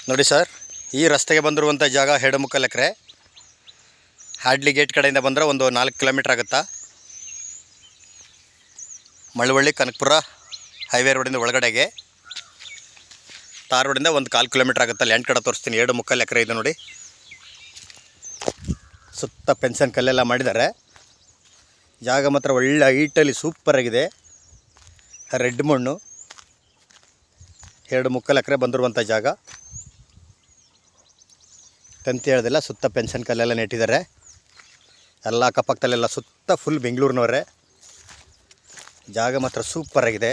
ನೋಡಿ ಸರ್, ಈ ರಸ್ತೆಗೆ ಬಂದಿರುವಂಥ ಜಾಗ 2.25 ಎಕರೆ. ಹ್ಯಾಡ್ಲಿ ಗೇಟ್ ಕಡೆಯಿಂದ ಬಂದರೆ ಒಂದು 4 ಕಿಲೋಮೀಟ್ರ್ ಆಗುತ್ತಾ. ಮಳವಳ್ಳಿ ಕನಕಪುರ ಹೈವೇ ರೋಡಿಂದ ಒಳಗಡೆಗೆ, ತಾರ್ ರೋಡಿಂದ ಒಂದು 1/4 ಕಿಲೋಮೀಟ್ರ್ ಆಗುತ್ತೆ. ಲ್ಯಾಂಡ್ ಕಡೆ ತೋರಿಸ್ತೀನಿ. 2.25 ಎಕರೆ ಇದೆ ನೋಡಿ. ಸುತ್ತ ಪೆನ್ಷನ್ ಕಲ್ಲೆಲ್ಲ ಮಾಡಿದ್ದಾರೆ. ಜಾಗ ಮಾತ್ರ ಒಳ್ಳೆ ಹೈಟಲ್ಲಿ ಸೂಪರಾಗಿದೆ. ರೆಡ್ ಮಣ್ಣು. 2.25 ಎಕರೆ ಬಂದಿರುವಂಥ ಜಾಗ. ತಂತಿ ಹೇಳ್ದಿಲ್ಲ, ಸುತ್ತ ಪೆನ್ಷನ್ ಕಲ್ಲೆಲ್ಲ ನೆಟ್ಟಿದ್ದಾರೆ. ಎಲ್ಲ ಅಕ್ಕಪಕ್ಕದಲ್ಲೆಲ್ಲ ಸುತ್ತ ಫುಲ್ ಬೆಂಗಳೂರಿನವರೇ. ಜಾಗ ಮಾತ್ರ ಸೂಪರಾಗಿದೆ.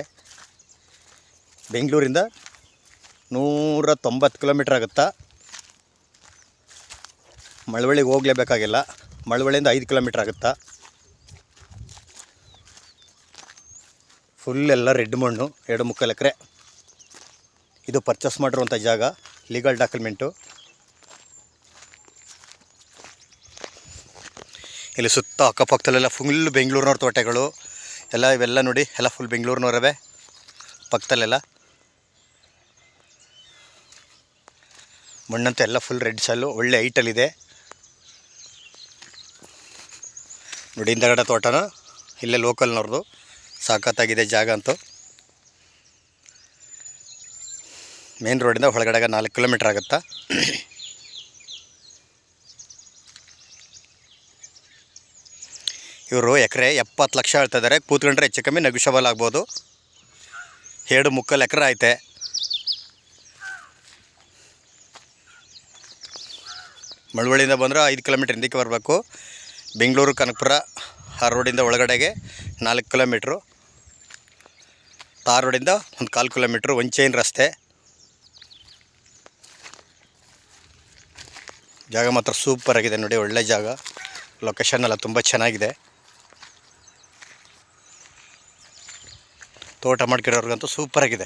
ಬೆಂಗಳೂರಿಂದ 190 ಕಿಲೋಮೀಟ್ರ್ ಆಗುತ್ತಾ. ಮಳವಳ್ಳಿಗೆ ಹೋಗಲೇಬೇಕಾಗಿಲ್ಲ. ಮಳವಳ್ಳಿಯಿಂದ 5 ಕಿಲೋಮೀಟ್ರ್ ಆಗುತ್ತಾ. ಫುಲ್ ಎಲ್ಲ ರೆಡ್ ಮಣ್ಣು. 2.25 ಎಕರೆ. ಇದು ಪರ್ಚೇಸ್ ಮಾಡಿರುವಂಥ ಜಾಗ. Legal document. ಇಲ್ಲಿ ಸುತ್ತ ಅಕ್ಕಪಕ್ಕದಲ್ಲೆಲ್ಲ ಫುಲ್ ಬೆಂಗಳೂರಿನವ್ರ ತೋಟಗಳು ಎಲ್ಲ ಇವೆಲ್ಲ ನೋಡಿ. ಎಲ್ಲ ಫುಲ್ ಬೆಂಗಳೂರಿನವರವೇ ಪಕ್ಕದಲ್ಲೆಲ್ಲ. ಮಣ್ಣಂತೂ ಎಲ್ಲ ಫುಲ್ ರೆಡ್ ಸಾಲು. ಒಳ್ಳೆ ಹೈಟಲ್ಲಿದೆ ನೋಡಿ. ಹಿಂದಗಡೆ ತೋಟನೂ ಇಲ್ಲೇ ಲೋಕಲ್ನವ್ರದ್ದು. ಸಾಕತ್ತಾಗಿದೆ ಜಾಗ ಅಂತೂ. ಮೇನ್ ರೋಡಿಂದ ಒಳಗಡೆಗೆ 4 ಕಿಲೋಮೀಟ್ರ್ ಆಗುತ್ತಾ. ಇವರು ಎಕರೆ 70 ಲಕ್ಷ ಹೇಳ್ತಿದ್ದಾರೆ. ಕೂತ್ಕೊಂಡ್ರೆ ಹೆಚ್ಚು ಕಮ್ಮಿ ನೆಗೋಷಿಯಬಲ್ ಆಗ್ಬೋದು. 2.25 ಎಕರೆ ಐತೆ. ಮಳವಳ್ಳಿಯಿಂದ ಬಂದರೆ 5 ಕಿಲೋಮೀಟ್ರ್ ಹಿಂದಕ್ಕೆ ಬರಬೇಕು. ಬೆಂಗಳೂರು ಕನಕಪುರ ಆ ರೋಡಿಂದ ಒಳಗಡೆಗೆ 4 ಕಿಲೋಮೀಟ್ರು. ತಾರ್ ರೋಡಿಂದ ಒಂದು 1/4 ಕಿಲೋಮೀಟ್ರು. ಒಂದು ಚೈನ್ ರಸ್ತೆ. ಜಾಗ ಮಾತ್ರ ಸೂಪರಾಗಿದೆ ನೋಡಿ. ಒಳ್ಳೆ ಜಾಗ. ಲೊಕೇಶನ್ ಎಲ್ಲ ತುಂಬ ಚೆನ್ನಾಗಿದೆ. ತೋಟ ಮಾಡ್ಕಿರೋರ್ಗಂತೂ ಸೂಪರಾಗಿದೆ.